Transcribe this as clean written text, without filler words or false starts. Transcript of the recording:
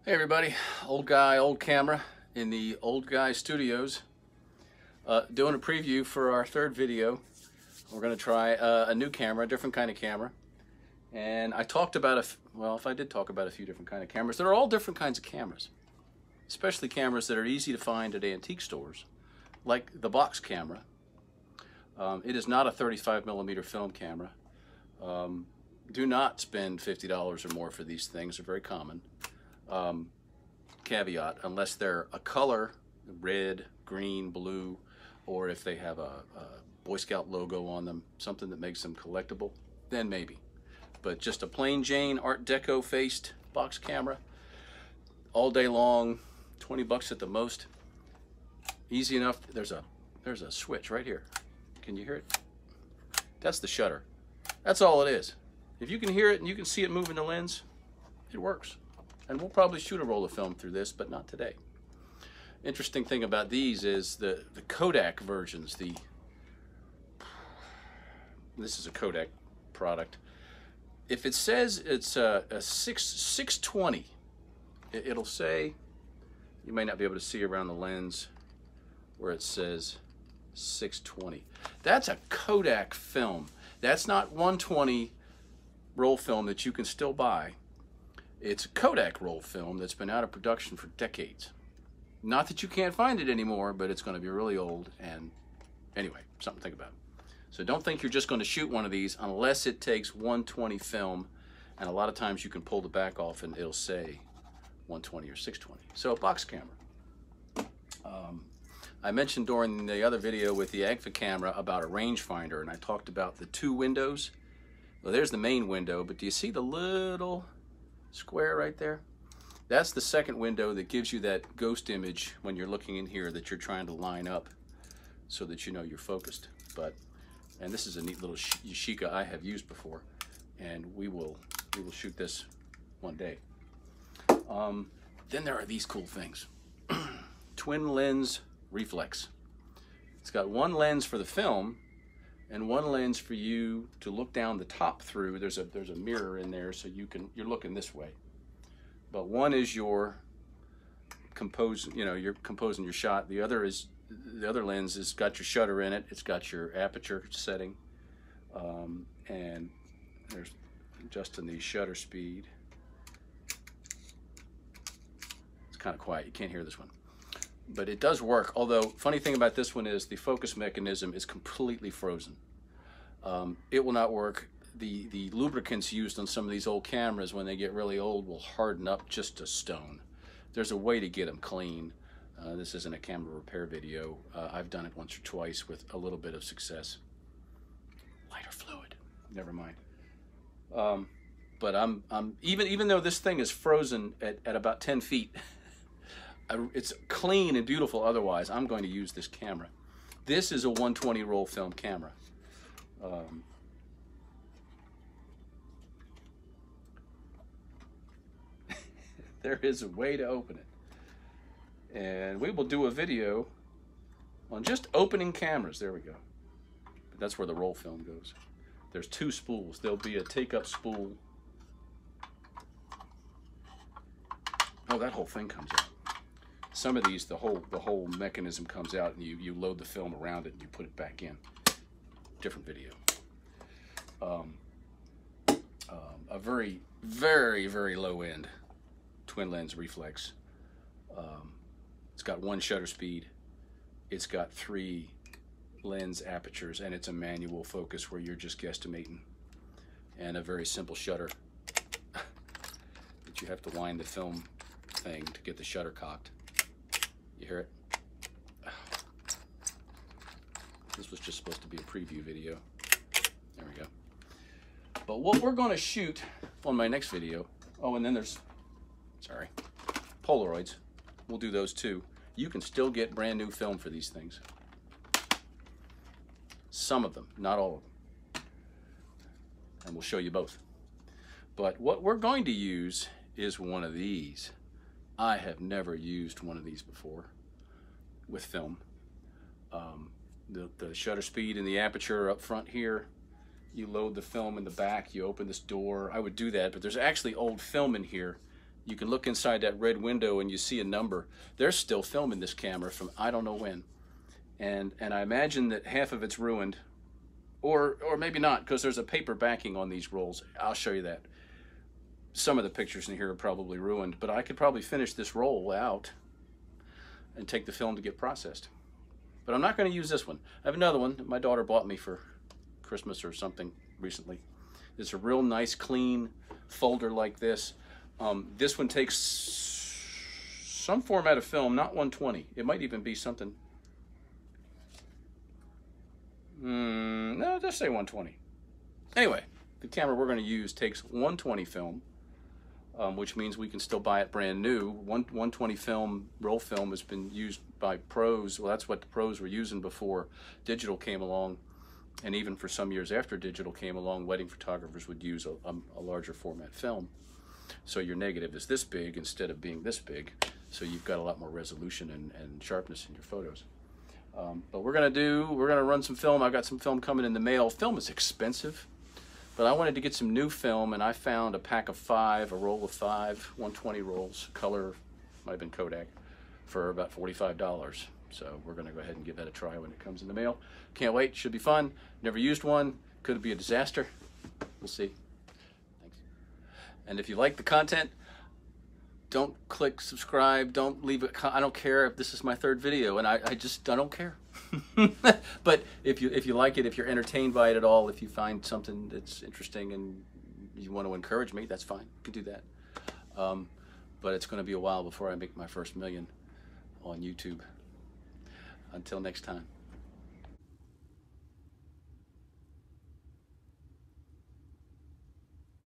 Hey everybody, old guy, old camera in the old guy studios, doing a preview for our third video. We're going to try a new camera, a different kind of camera. And I talked about, if I did talk about a few different kind of cameras, they're all different kinds of cameras, especially cameras that are easy to find at antique stores, like the box camera. It is not a 35mm film camera. Do not spend $50 or more for these things, they're very common. Caveat, unless they're a color, red, green, blue, or if they have a Boy Scout logo on them, something that makes them collectible, then maybe. But just a plain Jane Art Deco faced box camera, all day long, 20 bucks at the most. Easy enough. There's a switch right here. Can you hear it? That's the shutter. That's all it is. If you can hear it and you can see it moving the lens, it works. And we'll probably shoot a roll of film through this, but not today. Interesting thing about these is the Kodak versions. This is a Kodak product. If it says it's a 620, it'll say, you may not be able to see around the lens where it says 620. That's a Kodak film. That's not 120 roll film that you can still buy. It's a Kodak roll film that's been out of production for decades. Not that you can't find it anymore, but it's going to be really old, and anyway, something to think about. So don't think you're just going to shoot one of these unless it takes 120 film, and a lot of times you can pull the back off and it'll say 120 or 620. So a box camera. I mentioned during the other video with the Agfa camera about a rangefinder, and I talked about the two windows. Well, there's the main window, but do you see the little square right there? That's the second window that gives you that ghost image when you're looking in here that you're trying to line up so that you know you're focused. And this is a neat little Yashica I have used before, and we will shoot this one day. Then there are these cool things. Twin lens reflex. It's got one lens for the film and one lens for you to look down the top through. There's a mirror in there, so you're looking this way. But one is your you're composing your shot. The other lens has got your shutter in it. It's got your aperture setting, and there's adjusting the shutter speed. It's kind of quiet. You can't hear this one, but it does work. Although, funny thing about this one is the focus mechanism is completely frozen. It will not work. The lubricants used on some of these old cameras when they get really old will harden up just to stone. There's a way to get them clean. This isn't a camera repair video. I've done it once or twice with a little bit of success. Lighter fluid. Never mind. But even though this thing is frozen at about 10 feet, it's clean and beautiful otherwise, I'm going to use this camera. This is a 120 roll film camera. There is a way to open it. And we will do a video on just opening cameras. There we go. But that's where the roll film goes. There's two spools. There'll be a take-up spool. Oh, that whole thing comes out. Some of these, the whole mechanism comes out, and you load the film around it and you put it back in. Different video. A very, very, very low end twin lens reflex. It's got one shutter speed. It's got 3 lens apertures, and it's a manual focus where you're just guesstimating, and a very simple shutter that you have to wind the film thing to get the shutter cocked. You hear it? This was just supposed to be a preview video. There we go. But what we're going to shoot on my next video, oh, and then there's, sorry, Polaroids. We'll do those too. You can still get brand new film for these things. Some of them, not all of them. And we'll show you both. But what we're going to use is one of these. I have never used one of these before with film. The shutter speed and the aperture up front here. You load the film in the back, you open this door. I would do that, but there's actually old film in here you can look inside that red window and you see a number. They're still filming this camera from I don't know when. And I imagine that half of it's ruined, or maybe not, because there's a paper backing on these rolls. I'll show you that. Some of the pictures in here are probably ruined, but I could probably finish this roll out and take the film to get processed. But I'm not going to use this one. I have another one that my daughter bought me for Christmas or something recently. It's a real nice, clean folder like this. This one takes some format of film, not 120. It might even be something. No, just say 120. Anyway, the camera we're going to use takes 120 film. Which means we can still buy it brand new. 120 film, roll film, has been used by pros. Well, that's what the pros were using before digital came along. And even for some years after digital came along, wedding photographers would use a larger format film. So your negative is this big instead of being this big. So you've got a lot more resolution and sharpness in your photos. But we're gonna run some film. I've got some film coming in the mail. Film is expensive. But I wanted to get some new film, and I found a pack of 5, a roll of 5, 120 rolls, color, might have been Kodak, for about $45. So we're going to go ahead and give that a try when it comes in the mail. Can't wait, should be fun. Never used one, could be a disaster. We'll see. Thanks. And if you like the content, don't click subscribe, don't leave it. I don't care if this is my 3rd video, and I don't care. But if you like it, if you're entertained by it at all, if you find something that's interesting and you want to encourage me, that's fine. You can do that. But it's going to be a while before I make my first million on YouTube. Until next time.